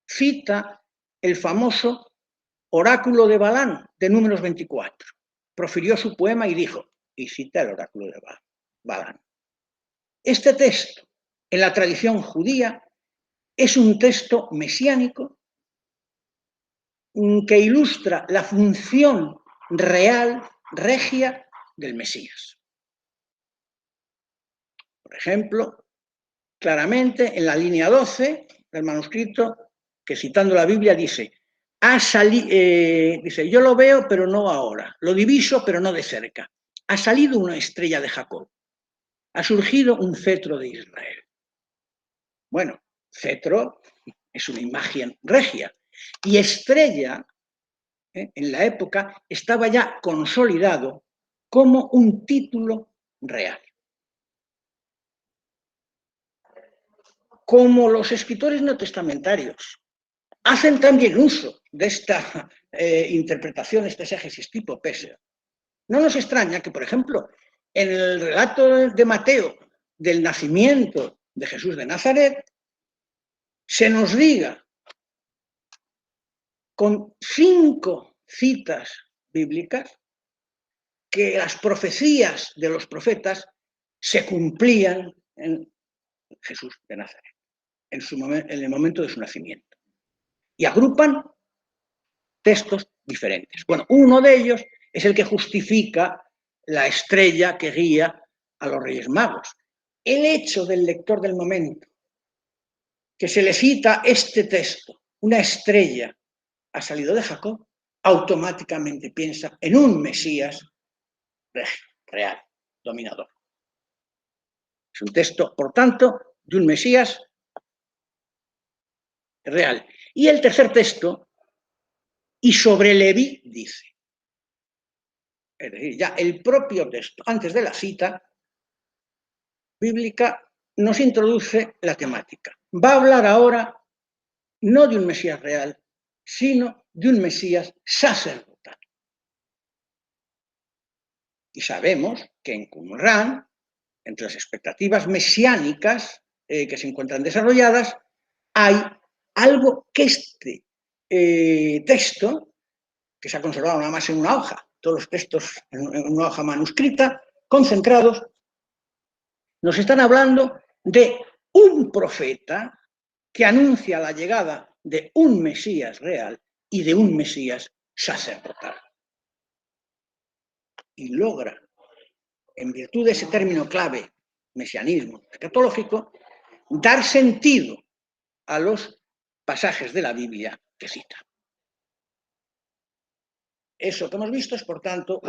cita el famoso oráculo de Balán, de Números 24. Profirió su poema y dijo, y cita el oráculo de Balán. Este texto, en la tradición judía, es un texto mesiánico que ilustra la función real, regia, del Mesías. Por ejemplo, claramente en la línea 12 del manuscrito, que citando la Biblia dice, dice, yo lo veo pero no ahora, lo diviso pero no de cerca. Ha salido una estrella de Jacob, ha surgido un cetro de Israel. Bueno, cetro es una imagen regia y estrella en la época estaba ya consolidado como un título real. Como los escritores neotestamentarios hacen también uso de esta interpretación, esta exégesis tipo Peser, no nos extraña que, por ejemplo, en el relato de Mateo del nacimiento de Jesús de Nazaret, se nos diga con 5 citas bíblicas que las profecías de los profetas se cumplían en Jesús de Nazaret, en el momento de su nacimiento. Y agrupan textos diferentes. Bueno, uno de ellos es el que justifica la estrella que guía a los Reyes Magos. El hecho del lector del momento que se le cita este texto, una estrella ha salido de Jacob, automáticamente piensa en un Mesías real, dominador. Es un texto, por tanto, de un Mesías real. Y el tercer texto, y sobre Leví dice. Es decir, ya el propio texto, antes de la cita bíblica, nos introduce la temática. Va a hablar ahora no de un Mesías real, sino de un Mesías sacerdotal. Y sabemos que en Qumran, entre las expectativas mesiánicas que se encuentran desarrolladas, hay algo que este texto, que se ha conservado nada más en una hoja, todos los textos en una hoja manuscrita, concentrados, nos están hablando de un profeta que anuncia la llegada de un Mesías real y de un Mesías sacerdotal. Y logra, en virtud de ese término clave, mesianismo escatológico, dar sentido a los pasajes de la Biblia que cita. Eso que hemos visto es, por tanto,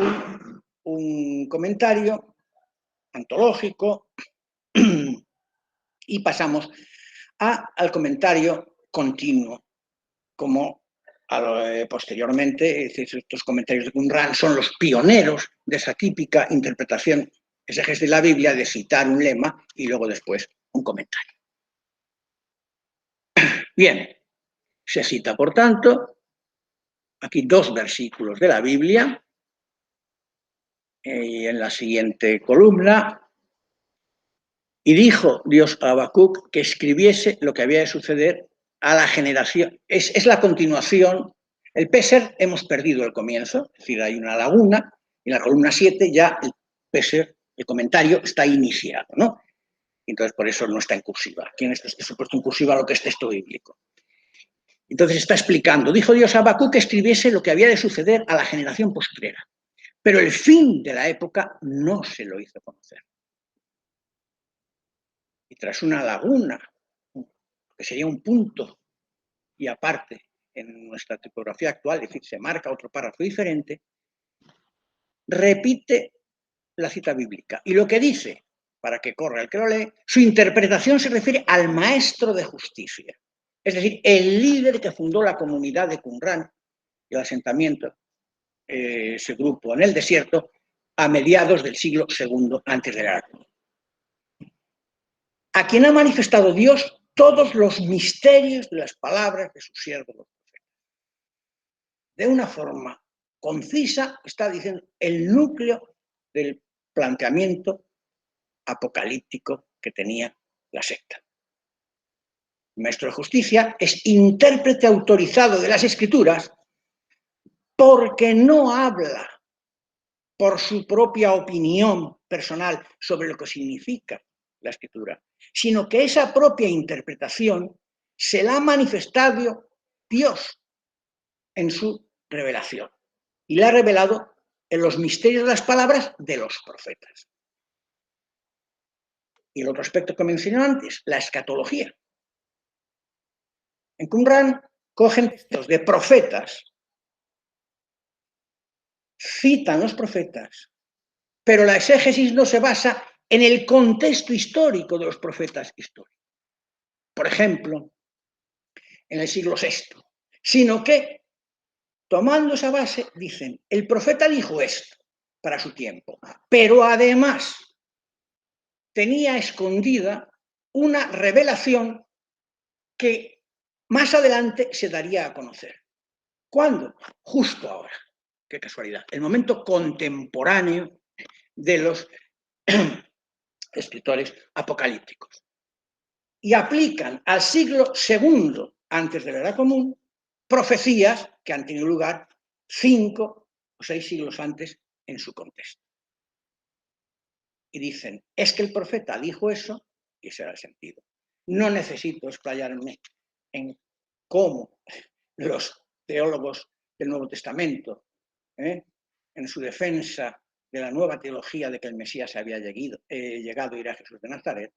un comentario antológico y pasamos al comentario continuo, como posteriormente, es decir, estos comentarios de Qumran son los pioneros de esa típica interpretación exégesis de la Biblia de citar un lema y luego después un comentario. Bien, se cita, por tanto, aquí 2 versículos de la Biblia, y en la siguiente columna, y dijo Dios a Habacuc que escribiese lo que había de suceder a la generación. Es la continuación. El Peser hemos perdido el comienzo, es decir, hay una laguna, y en la columna 7 ya el Peser, el comentario, está iniciado, ¿no? Entonces, por eso no está en cursiva. Aquí en esto está puesto en cursiva lo que es texto bíblico. Entonces está explicando, dijo Dios a Habacuc que escribiese lo que había de suceder a la generación postrera, pero el fin de la época no se lo hizo conocer. Y tras una laguna, que sería un punto y aparte en nuestra tipografía actual, es decir, se marca otro párrafo diferente, repite la cita bíblica. Y lo que dice, para que corra el que lo lee, su interpretación se refiere al maestro de justicia, es decir, el líder que fundó la comunidad de Qumran y el asentamiento, ese grupo en el desierto, a mediados del siglo II antes de la era común. A quien ha manifestado Dios todos los misterios de las palabras de sus siervos los profetas. De una forma concisa está diciendo el núcleo del planteamiento apocalíptico que tenía la secta. El maestro de justicia es intérprete autorizado de las Escrituras porque no habla por su propia opinión personal sobre lo que significa la Escritura, sino que esa propia interpretación se la ha manifestado Dios en su revelación y la ha revelado en los misterios de las palabras de los profetas. Y el otro aspecto que mencioné antes, la escatología. En Qumran cogen textos de profetas, citan los profetas, pero la exégesis no se basa en el contexto histórico de los profetas históricos. Por ejemplo, en el siglo VI, sino que, tomando esa base, dicen, el profeta dijo esto para su tiempo, pero además tenía escondida una revelación que más adelante se daría a conocer. ¿Cuándo? Justo ahora. Qué casualidad. El momento contemporáneo de los escritores apocalípticos. Y aplican al siglo II antes de la era común profecías que han tenido lugar 5 o 6 siglos antes en su contexto. Y dicen, es que el profeta dijo eso y ese era el sentido. No necesito explayarme en cómo los teólogos del Nuevo Testamento, en su defensa de la nueva teología de que el Mesías había llegado a ir a Jesús de Nazaret,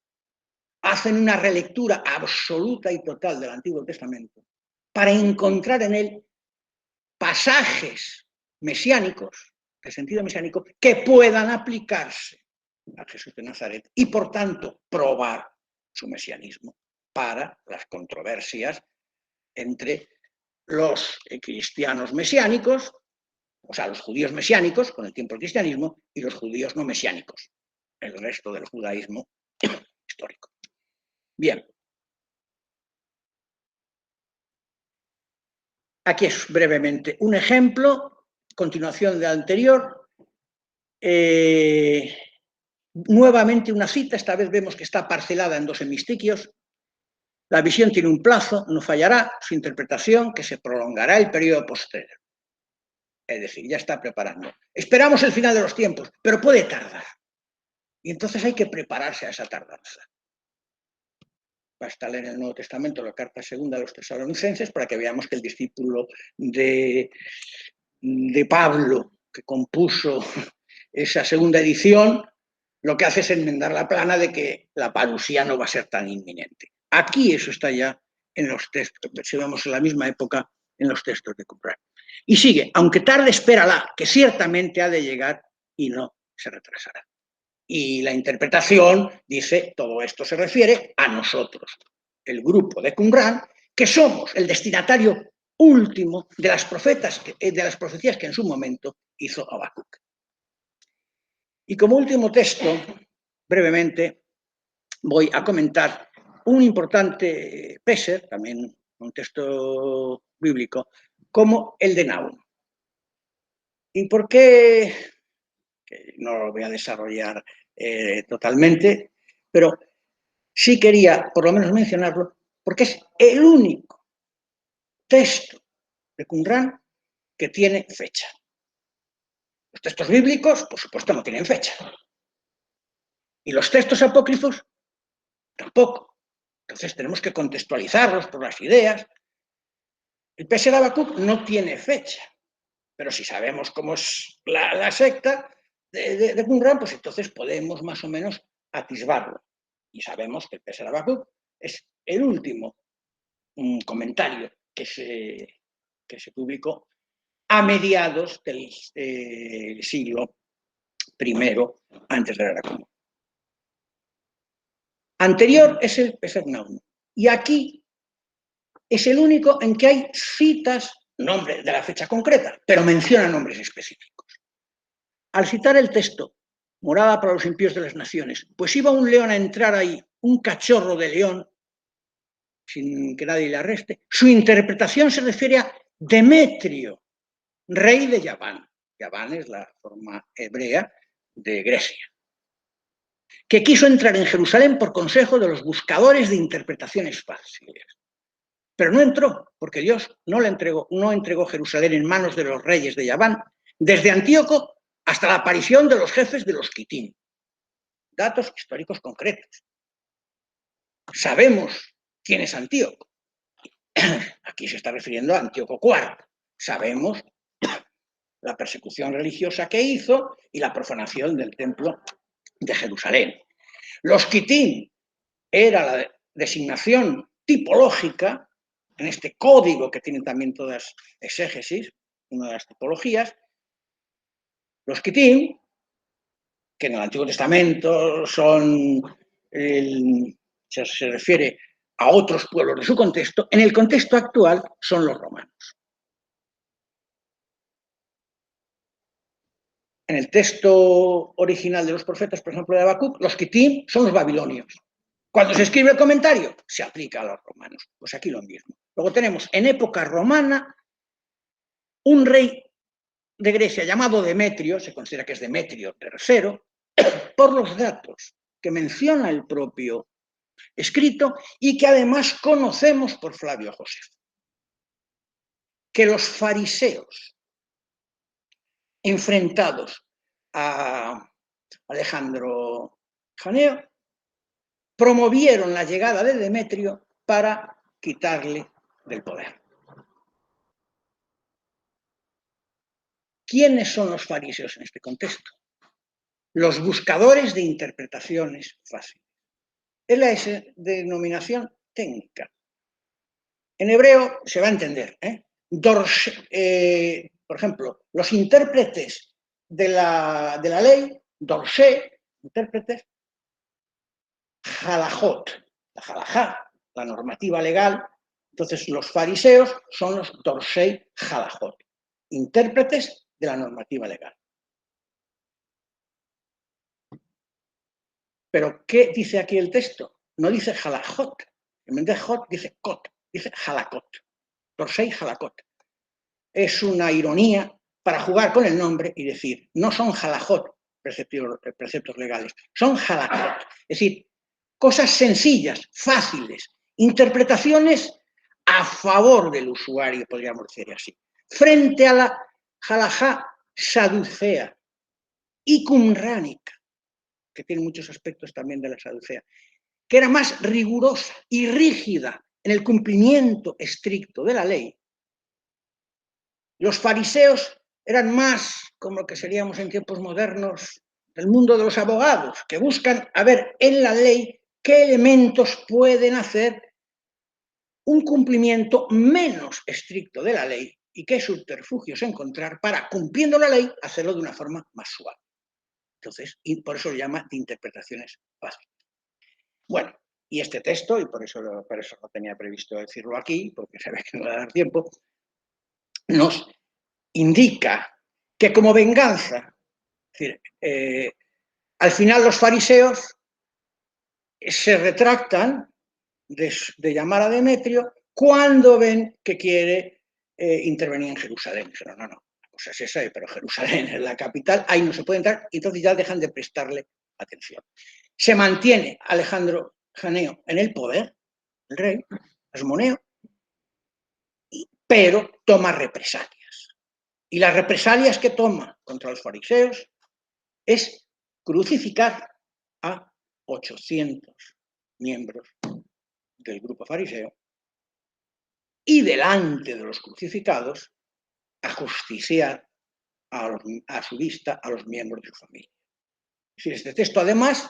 hacen una relectura absoluta y total del Antiguo Testamento para encontrar en él pasajes mesiánicos, de sentido mesiánico, que puedan aplicarse a Jesús de Nazaret y, por tanto, probar su mesianismo para las controversias entre los cristianos mesiánicos, o sea, los judíos mesiánicos con el tiempo del cristianismo y los judíos no mesiánicos, el resto del judaísmo histórico. Bien. Aquí es brevemente un ejemplo, continuación del anterior. Nuevamente una cita, esta vez vemos que está parcelada en 2 hemistiquios. La visión tiene un plazo, no fallará su interpretación, que se prolongará el periodo posterior. Es decir, ya está preparando. Esperamos el final de los tiempos, pero puede tardar. Y entonces hay que prepararse a esa tardanza. Basta leer en el Nuevo Testamento la carta segunda a los tesalonicenses para que veamos que el discípulo de Pablo, que compuso esa segunda edición, lo que hace es enmendar la plana de que la parusía no va a ser tan inminente. Aquí eso está ya en los textos, si vemos en la misma época en los textos de Qumran. Y sigue, aunque tarde, espérala, que ciertamente ha de llegar y no se retrasará. Y la interpretación dice, todo esto se refiere a nosotros, el grupo de Qumran, que somos el destinatario último de las profecías que en su momento hizo Habacuc. Y como último texto, brevemente, voy a comentar un importante Peser, también un texto bíblico, como el de Nahum. ¿Y por qué? Que no lo voy a desarrollar totalmente, pero sí quería por lo menos mencionarlo, porque es el único texto de Qumran que tiene fecha. Los textos bíblicos, por supuesto, no tienen fecha. Y los textos apócrifos tampoco. Entonces tenemos que contextualizarlos por las ideas. El Peser de Habacuc no tiene fecha, pero si sabemos cómo es la secta de Qumran, pues entonces podemos más o menos atisbarlo. Y sabemos que el Peser de Habacuc es el último comentario que se publicó a mediados del siglo I antes de la Era Común. Anterior es el Peser Nahum. Y aquí es el único en que hay citas, nombre de la fecha concreta, pero menciona nombres específicos. Al citar el texto, morada para los impíos de las naciones, pues iba un león a entrar ahí, un cachorro de león, sin que nadie le arreste, su interpretación se refiere a Demetrio, rey de Yaván. Yaván es la forma hebrea de Grecia, que quiso entrar en Jerusalén por consejo de los buscadores de interpretaciones fáciles. Pero no entró, porque Dios no entregó Jerusalén en manos de los reyes de Yaván, desde Antíoco hasta la aparición de los jefes de los Quitín. Datos históricos concretos. Sabemos quién es Antíoco. Aquí se está refiriendo a Antíoco IV. Sabemos la persecución religiosa que hizo y la profanación del templo de Jerusalén. Los Quitín era la designación tipológica en este código que tienen también todas exégesis, una de las tipologías. Los Quitín, que en el Antiguo Testamento se refiere a otros pueblos de su contexto, en el contexto actual son los romanos. En el texto original de los profetas, por ejemplo, de Habacuc, los Quitín son los babilonios. Cuando se escribe el comentario, se aplica a los romanos. Pues aquí lo mismo. Luego tenemos, en época romana, un rey de Grecia llamado Demetrio, se considera que es Demetrio III, por los datos que menciona el propio escrito y que además conocemos por Flavio Josefo. Que los fariseos, enfrentados a Alejandro Janeo, promovieron la llegada de Demetrio para quitarle del poder. ¿Quiénes son los fariseos en este contexto? Los buscadores de interpretaciones fáciles. Es la denominación técnica. En hebreo se va a entender. Por ejemplo, los intérpretes de la ley, dorsé, intérpretes, halajot, la halajá, la normativa legal. Entonces, los fariseos son los dorsei halajot, intérpretes de la normativa legal. Pero, ¿qué dice aquí el texto? No dice halajot. En vez de jot, dice kot, dice halakot. Dorsei halakot. Es una ironía para jugar con el nombre y decir, no son halajot, preceptos legales, son halakot. Es decir, cosas sencillas, fáciles, Interpretaciones a favor del usuario, podríamos decir así, frente a la halajá saducea y qumránica, que tiene muchos aspectos también de la saducea, que era más rigurosa y rígida en el cumplimiento estricto de la ley. Los fariseos eran más como lo que seríamos en tiempos modernos del mundo de los abogados, que buscan a ver en la ley qué elementos pueden hacer un cumplimiento menos estricto de la ley y qué subterfugios encontrar para, cumpliendo la ley, hacerlo de una forma más suave. Entonces, y por eso lo llama de interpretaciones fáciles. Bueno, y este texto, y por eso no tenía previsto decirlo aquí, porque se ve que no va a dar tiempo, nos indica que como venganza, es decir, al final los fariseos se retractan de llamar a Demetrio cuando ven que quiere intervenir en Jerusalén. Dijeron, no, la cosa es esa, pero Jerusalén es la capital, ahí no se puede entrar, y entonces ya dejan de prestarle atención. Se mantiene Alejandro Janeo en el poder, el rey, Asmoneo, pero toma represalias. Y las represalias que toma contra los fariseos es crucificar a 800 miembros del grupo fariseo y delante de los crucificados ajusticiar a su vista a los miembros de su familia. Este texto además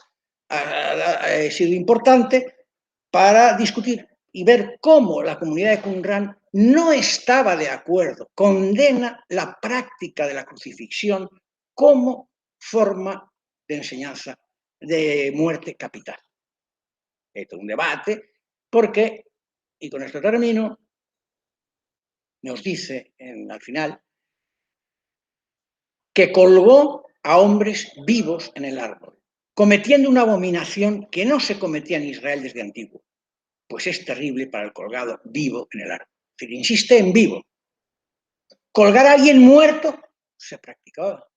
ha sido importante para discutir y ver cómo la comunidad de Qumrán no estaba de acuerdo, condena la práctica de la crucifixión como forma de enseñanza de muerte capital. Hay todo un debate porque, y con esto termino, nos dice al final que colgó a hombres vivos en el árbol, cometiendo una abominación que no se cometía en Israel desde antiguo, pues es terrible para el colgado vivo en el árbol. Es decir, insiste en vivo. Colgar a alguien muerto se practicaba.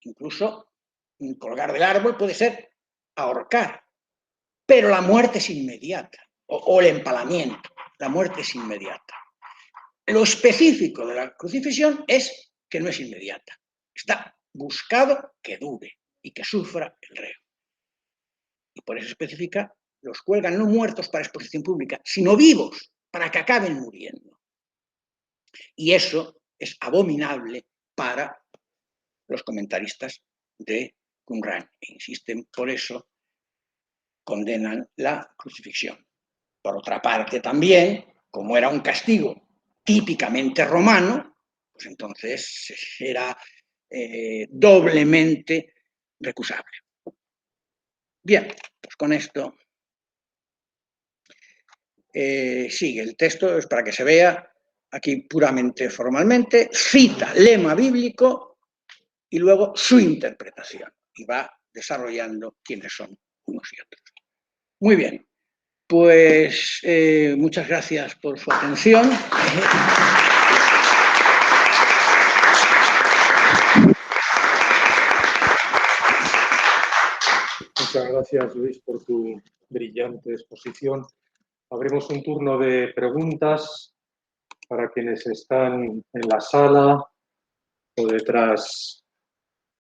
Incluso colgar del árbol puede ser ahorcar, pero la muerte es inmediata, o el empalamiento, la muerte es inmediata. Lo específico de la crucifixión es que no es inmediata. Está buscado que dure y que sufra el reo. Y por eso especifica, los cuelgan no muertos para exposición pública, sino vivos, para que acaben muriendo. Y eso es abominable para los comentaristas de Qumrán. E insisten, por eso condenan la crucifixión. Por otra parte, también, como era un castigo típicamente romano, pues entonces era doblemente recusable. Bien, pues con esto sigue el texto, es para que se vea aquí puramente formalmente, cita lema bíblico y luego su interpretación, y va desarrollando quiénes son unos y otros. Muy bien, pues muchas gracias por su atención. Muchas gracias, Luis, por tu brillante exposición. Abrimos un turno de preguntas para quienes están en la sala o detrás